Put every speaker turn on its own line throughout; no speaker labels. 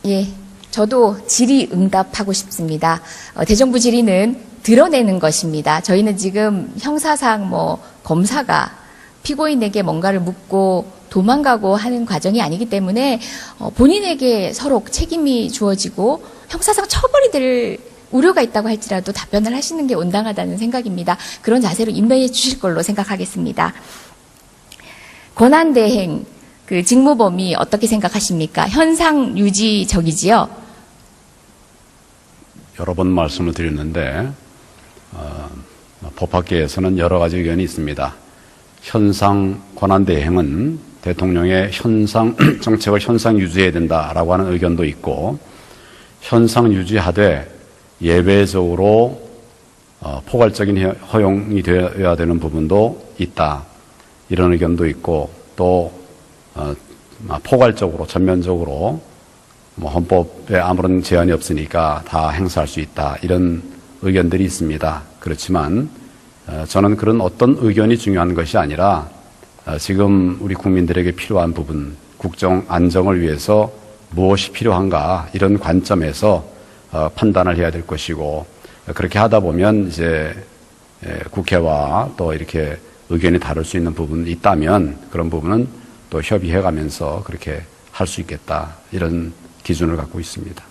예, 저도 질의응답하고 싶습니다. 대정부 질의는 드러내는 것입니다. 저희는 지금 형사상 검사가 피고인에게 뭔가를 묻고 도망가고 하는 과정이 아니기 때문에 본인에게 서로 책임이 주어지고 형사상 처벌이 될 우려가 있다고 할지라도 답변을 하시는 게 온당하다는 생각입니다. 그런 자세로 임명해 주실 걸로 생각하겠습니다. 권한대행, 그 직무 범위 어떻게 생각하십니까? 현상 유지적이지요?
여러 번 말씀을 드렸는데 법학계에서는 여러 가지 의견이 있습니다. 현상 권한대행은 대통령의 현상 정책을 현상 유지해야 된다라고 하는 의견도 있고, 현상 유지하되 예외적으로 포괄적인 허용이 되어야 되는 부분도 있다, 이런 의견도 있고, 또 포괄적으로 전면적으로 헌법에 아무런 제한이 없으니까 다 행사할 수 있다, 이런 의견들이 있습니다. 그렇지만 저는 그런 어떤 의견이 중요한 것이 아니라 지금 우리 국민들에게 필요한 부분, 국정 안정을 위해서 무엇이 필요한가, 이런 관점에서 판단을 해야 될 것이고, 그렇게 하다 보면 이제 국회와 또 이렇게 의견이 다를 수 있는 부분이 있다면 그런 부분은 또 협의해 가면서 그렇게 할 수 있겠다, 이런 기준을 갖고 있습니다.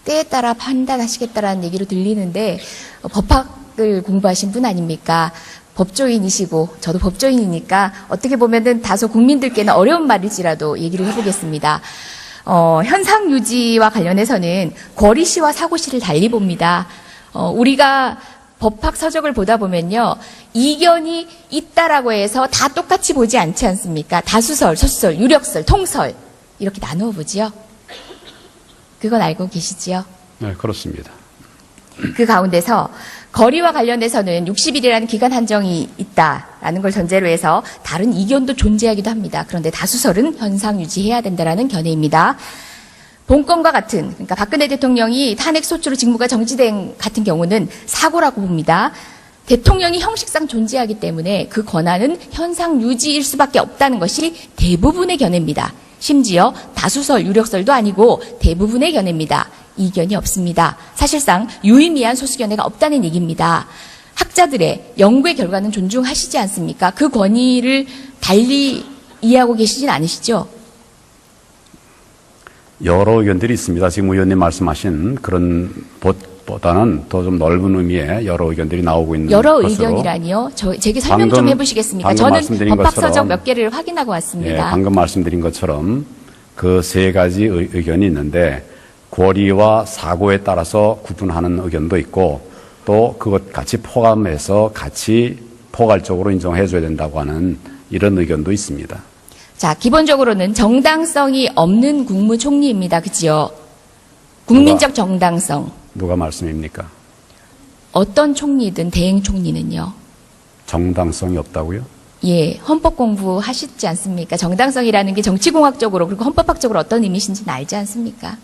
때에 따라 판단하시겠다라는 얘기로 들리는데, 법학을 공부하신 분 아닙니까? 법조인이시고 저도 법조인이니까 어떻게 보면은 다소 국민들께는 어려운 말일지라도 얘기를 해보겠습니다. 현상 유지와 관련해서는 권리시와 사고시를 달리 봅니다. 우리가 법학 서적을 보다 보면요, 이견이 있다라고 해서 다 똑같이 보지 않지 않습니까? 다수설, 소수설, 유력설, 통설 이렇게 나누어 보지요. 그건 알고 계시지요?
네, 그렇습니다.
그 가운데서 거리와 관련해서는 60일이라는 기간 한정이 있다라는 걸 전제로 해서 다른 이견도 존재하기도 합니다. 그런데 다수설은 현상 유지해야 된다라는 견해입니다. 본건과 같은, 그러니까 박근혜 대통령이 탄핵 소추로 직무가 정지된 같은 경우는 사고라고 봅니다. 대통령이 형식상 존재하기 때문에 그 권한은 현상 유지일 수밖에 없다는 것이 대부분의 견해입니다. 심지어 다수설, 유력설도 아니고 대부분의 견해입니다. 이견이 없습니다. 사실상 유의미한 소수견해가 없다는 얘기입니다. 학자들의 연구의 결과는 존중하시지 않습니까? 그 권위를 달리 이해하고 계시진 않으시죠?
여러 의견들이 있습니다. 지금 의원님 말씀하신 그런 보다는 더 좀 넓은 의미의 여러 의견들이 나오고 있는
여러
것으로.
의견이라니요? 제게 설명 좀 해보시겠습니까? 저는 법학서적 몇 개를 확인하고 왔습니다.
예, 방금 말씀드린 것처럼 그 세 가지 의견이 있는데, 권리와 사고에 따라서 구분하는 의견도 있고, 또 그것 같이 포함해서 같이 포괄적으로 인정해줘야 된다고 하는 이런 의견도 있습니다.
자, 기본적으로는 정당성이 없는 국무총리입니다. 그지요? 국민적 정당성.
누가 말씀입니까?
어떤 총리든 대행 총리는요.
정당성이 없다고요?
예, 헌법 공부하시지 않습니까? 정당성이라는 게 정치공학적으로 그리고 헌법학적으로 어떤 의미신지는 알지 않습니까?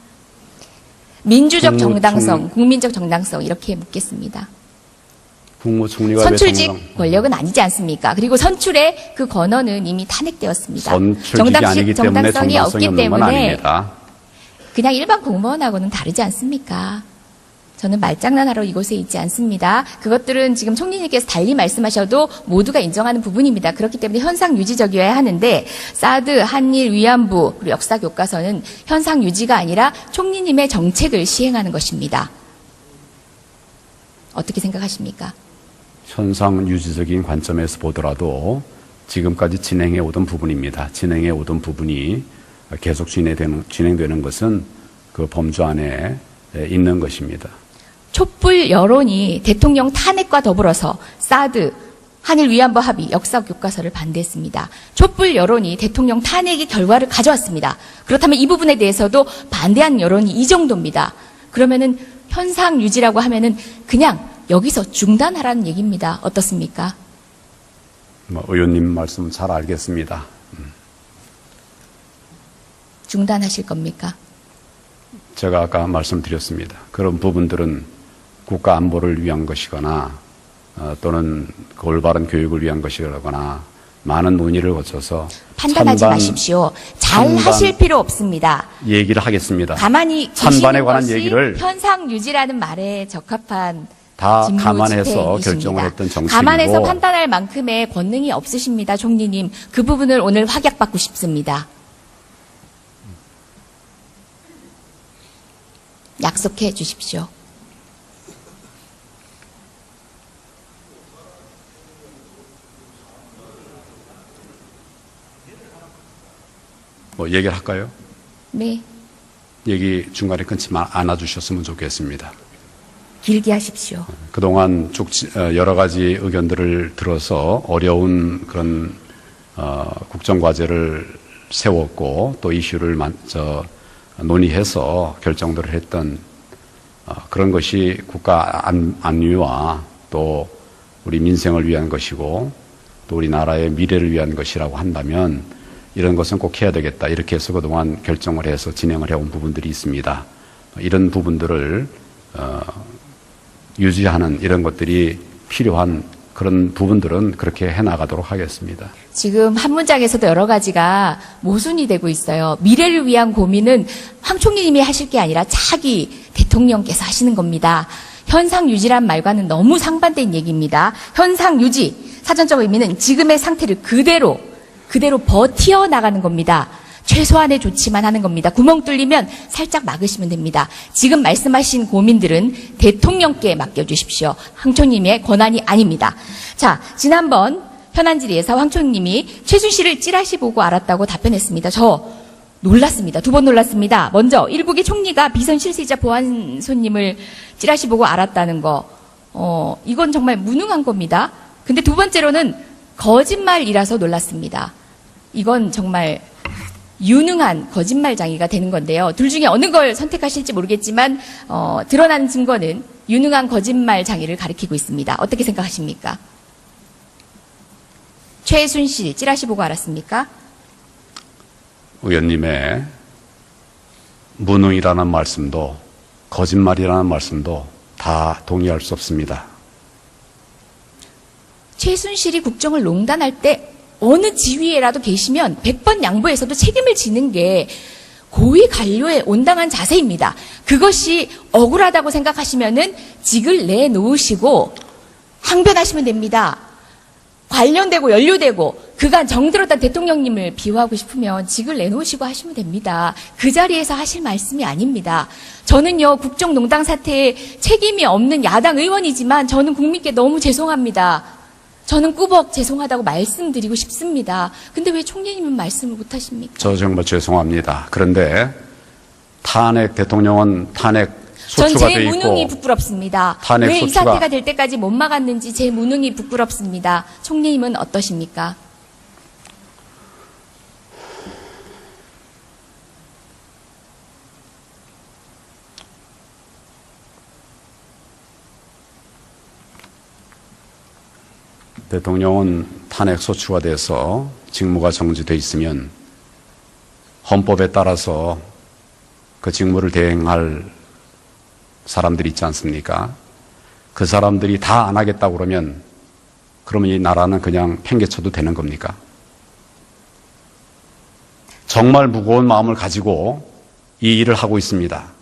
민주적 정당성, 국민적 정당성 이렇게 묻겠습니다.
국무총리가
선출직 권력은 아니지 않습니까? 그리고 선출의 그 권한은 이미 탄핵되었습니다.
선출직이 아니기 때문에 정당성이 없는 건 아닙니다.
그냥 일반 공무원하고는 다르지 않습니까? 저는 말장난하러 이곳에 있지 않습니다. 그것들은 지금 총리님께서 달리 말씀하셔도 모두가 인정하는 부분입니다. 그렇기 때문에 현상 유지적이어야 하는데, 사드, 한일 위안부, 그리고 역사 교과서는 현상 유지가 아니라 총리님의 정책을 시행하는 것입니다. 어떻게 생각하십니까?
현상 유지적인 관점에서 보더라도 지금까지 진행해 오던 부분입니다. 진행해 오던 부분이 계속 진행되는 것은 그 범주 안에 있는 것입니다.
촛불 여론이 대통령 탄핵과 더불어서 사드, 한일 위안부 합의, 역사 교과서를 반대했습니다. 촛불 여론이 대통령 탄핵의 결과를 가져왔습니다. 그렇다면 이 부분에 대해서도 반대한 여론이 이 정도입니다. 그러면은 현상 유지라고 하면은 그냥 여기서 중단하라는 얘기입니다. 어떻습니까?
의원님 말씀 잘 알겠습니다.
중단하실 겁니까?
제가 아까 말씀드렸습니다. 그런 부분들은 국가 안보를 위한 것이거나 또는 그 올바른 교육을 위한 것이거나 많은 논의를 거쳐서
판단하지
찬반,
마십시오. 잘
찬반
하실 필요 없습니다.
얘기를 하겠습니다.
가만히
찬반에
계시는
관한
것이
얘기를
현상 유지라는 말에 적합한
다
직무
감안해서
집행이십니다.
결정을 했던 정책이고
감안해서 판단할 만큼의 권능이 없으십니다. 총리님. 그 부분을 오늘 확약받고 싶습니다. 약속해 주십시오.
뭐 얘기를 할까요?
네.
얘기 중간에 끊지 않아 주셨으면 좋겠습니다.
길게 하십시오.
그동안 여러 가지 의견들을 들어서 어려운 그런 국정과제를 세웠고 또 이슈를 논의해서 결정들을 했던 그런 것이 국가 안위와 또 우리 민생을 위한 것이고 또 우리나라의 미래를 위한 것이라고 한다면 이런 것은 꼭 해야 되겠다. 이렇게 해서 그동안 결정을 해서 진행을 해온 부분들이 있습니다. 이런 부분들을 유지하는 이런 것들이 필요한 그런 부분들은 그렇게 해나가도록 하겠습니다.
지금 한 문장에서도 여러 가지가 모순이 되고 있어요. 미래를 위한 고민은 황 총리님이 하실 게 아니라 차기 대통령께서 하시는 겁니다. 현상 유지란 말과는 너무 상반된 얘기입니다. 현상 유지, 사전적 의미는 지금의 상태를 그대로 버티어 나가는 겁니다. 최소한의 조치만 하는 겁니다. 구멍 뚫리면 살짝 막으시면 됩니다. 지금 말씀하신 고민들은 대통령께 맡겨주십시오. 황 총리님의 권한이 아닙니다. 자, 지난번 현안 질의에서 황 총리님이 최순실을 찌라시 보고 알았다고 답변했습니다. 저 놀랐습니다. 두 번 놀랐습니다. 먼저 일국의 총리가 비선 실세이자 보안 손님을 찌라시 보고 알았다는 거, 이건 정말 무능한 겁니다. 근데 두 번째로는 거짓말이라서 놀랐습니다. 이건 정말 유능한 거짓말장이가 되는 건데요. 둘 중에 어느 걸 선택하실지 모르겠지만 드러난 증거는 유능한 거짓말장이를 가리키고 있습니다. 어떻게 생각하십니까? 최순실 찌라시 보고 알았습니까?
의원님의 무능이라는 말씀도 거짓말이라는 말씀도 다 동의할 수 없습니다.
최순실이 국정을 농단할 때 어느 지위에라도 계시면 100번 양보해서도 책임을 지는 게 고위 관료의 온당한 자세입니다. 그것이 억울하다고 생각하시면은 직을 내놓으시고 항변하시면 됩니다. 관련되고 연루되고 그간 정들었던 대통령님을 비호하고 싶으면 직을 내놓으시고 하시면 됩니다. 그 자리에서 하실 말씀이 아닙니다. 저는요, 국정농단 사태에 책임이 없는 야당 의원이지만 저는 국민께 너무 죄송합니다. 저는 꾸벅 죄송하다고 말씀드리고 싶습니다. 근데 왜 총리님은 말씀을 못 하십니까?
저 정말 죄송합니다. 그런데 대통령은 탄핵
전
소추가
제
돼 있고
무능이 부끄럽습니다.
탄핵
왜 이
소추가-
사태가 될 때까지 못 막았는지 제 무능이 부끄럽습니다. 총리님은 어떠십니까?
대통령은 탄핵 소추가 돼서 직무가 정지돼 있으면 헌법에 따라서 그 직무를 대행할 사람들이 있지 않습니까? 그 사람들이 다 안 하겠다고 그러면 이 나라는 그냥 팽개쳐도 되는 겁니까? 정말 무거운 마음을 가지고 이 일을 하고 있습니다.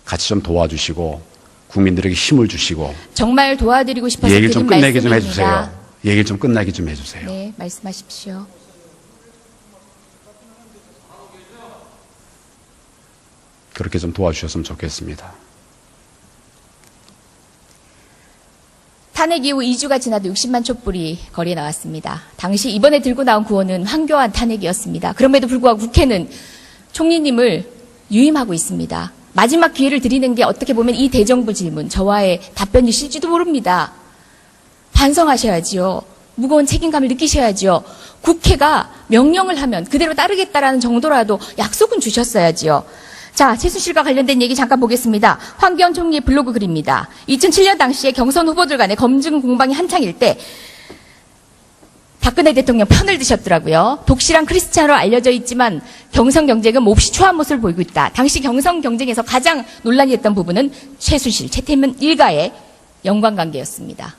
같이 좀 도와주시고 국민들에게 힘을 주시고
정말 도와드리고 싶어서
얘기를 좀
드린
끝내게 좀
말씀입니다.
해주세요. 얘기를 좀 끝내게 좀 해주세요.
네, 말씀하십시오.
그렇게 좀 도와주셨으면 좋겠습니다.
탄핵 이후 2주가 지나도 60만 촛불이 거리에 나왔습니다. 당시 이번에 들고 나온 구호는 황교안 탄핵이었습니다. 그럼에도 불구하고 국회는 총리님을 유임하고 있습니다. 마지막 기회를 드리는 게 어떻게 보면 이 대정부 질문, 저와의 답변이실지도 모릅니다. 반성하셔야지요. 무거운 책임감을 느끼셔야지요. 국회가 명령을 하면 그대로 따르겠다라는 정도라도 약속은 주셨어야지요. 자, 최순실과 관련된 얘기 잠깐 보겠습니다. 황교안 총리의 블로그 글입니다. 2007년 당시에 경선 후보들 간의 검증 공방이 한창일 때 박근혜 대통령 편을 드셨더라고요. 독실한 크리스찬으로 알려져 있지만 경선 경쟁은 몹시 초한 모습을 보이고 있다. 당시 경선 경쟁에서 가장 논란이 됐던 부분은 최순실, 최태민 일가의 연관관계였습니다.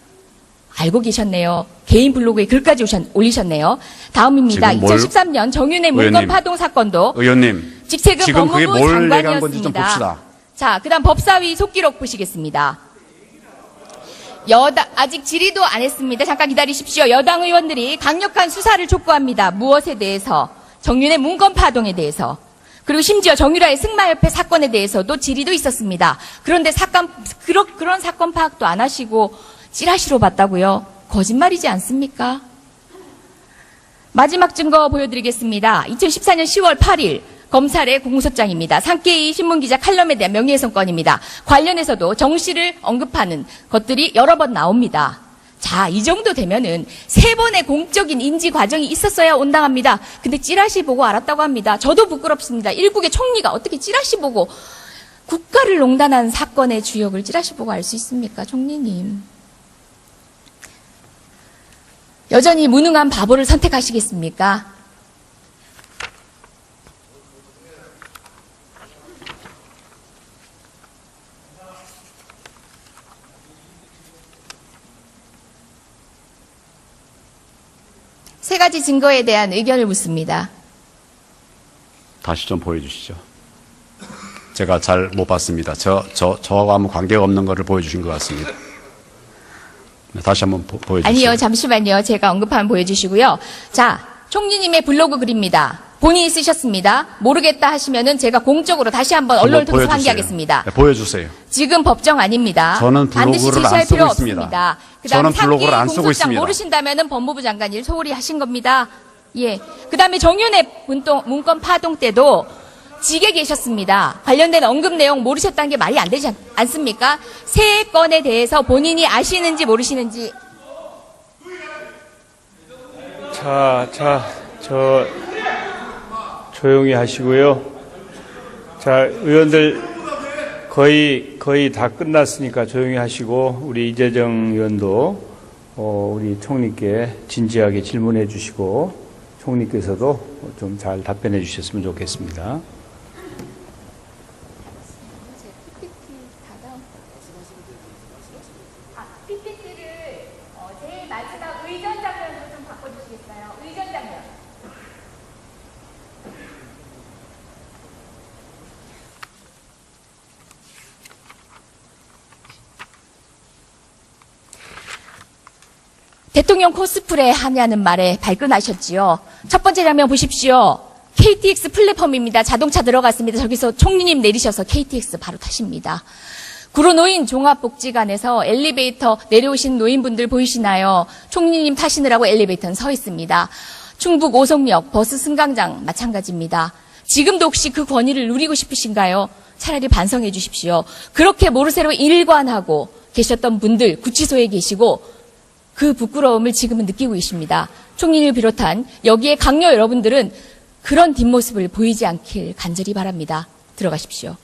알고 계셨네요. 개인 블로그에 글까지 올리셨네요. 다음입니다.
지금 뭘-
2013년 정윤회 문건
의원님.
파동 사건도
의원님,
직책은
지금 그게
법무부
뭘 얘기한 건지 좀
장관이었습니다.
봅시다.
자, 그다음 법사위 속기록 보시겠습니다. 아직 질의도 안 했습니다. 잠깐 기다리십시오. 여당 의원들이 강력한 수사를 촉구합니다. 무엇에 대해서? 정윤의 문건 파동에 대해서. 그리고 심지어 정유라의 승마협회 사건에 대해서도 질의도 있었습니다. 그런데 그런 사건 파악도 안 하시고 찌라시로 봤다고요? 거짓말이지 않습니까? 마지막 증거 보여드리겠습니다. 2014년 10월 8일 검찰의 공소장입니다. 산케이 신문기자 칼럼에 대한 명예훼손 건입니다. 관련해서도 정 씨를 언급하는 것들이 여러 번 나옵니다. 자, 이 정도 되면은 3번의 공적인 인지 과정이 있었어야 온당합니다. 근데 찌라시 보고 알았다고 합니다. 저도 부끄럽습니다. 일국의 총리가 어떻게 찌라시 보고 국가를 농단한 사건의 주역을 찌라시 보고 알 수 있습니까, 총리님? 여전히 무능한 바보를 선택하시겠습니까? 세 가지 증거에 대한 의견을 묻습니다.
다시 좀 보여주시죠. 제가 잘 못 봤습니다. 저와 아무 관계가 없는 거를 보여주신 것 같습니다. 네, 다시 한번 보여주시죠.
아니요, 잠시만요. 제가 언급하면 보여주시고요. 자, 총리님의 블로그 글입니다. 본인이 쓰셨습니다. 모르겠다 하시면은 제가 공적으로 다시 한번 언론을 통해서
보여주세요.
환기하겠습니다.
네, 보여주세요.
지금 법정 아닙니다.
저는
반드시
블로그를
제시할
안 쓰고
필요
있습니다.
없습니다. 그다음
저는 블로그를 안 쓰고
공소장
있습니다.
모르신다면은 법무부 장관일 소홀히 하신 겁니다. 예. 그다음에 정윤회 문건 파동 때도 직에 계셨습니다. 관련된 언급 내용 모르셨다는 게 말이 안 되지 않습니까? 세 건에 대해서 본인이 아시는지 모르시는지.
조용히 하시고요. 자, 의원들 거의 다 끝났으니까 조용히 하시고, 우리 이재정 의원도, 우리 총리께 진지하게 질문해 주시고, 총리께서도 좀 잘 답변해 주셨으면 좋겠습니다.
PPT를 제일 마지막 의전 장면으로 좀 바꿔주시겠어요? 의전 장면. 대통령 코스프레 하냐는 말에 발끈하셨지요. 첫 번째 장면 보십시오. KTX 플랫폼입니다. 자동차 들어갔습니다. 저기서 총리님 내리셔서 KTX 바로 타십니다. 구로노인 종합복지관에서 엘리베이터 내려오신 노인분들 보이시나요? 총리님 타시느라고 엘리베이터는 서 있습니다. 충북 오송역 버스 승강장 마찬가지입니다. 지금도 혹시 그 권위를 누리고 싶으신가요? 차라리 반성해 주십시오. 그렇게 모르쇠로 일관하고 계셨던 분들 구치소에 계시고 그 부끄러움을 지금은 느끼고 계십니다. 총리를 비롯한 여기에 강요 여러분들은 그런 뒷모습을 보이지 않길 간절히 바랍니다. 들어가십시오.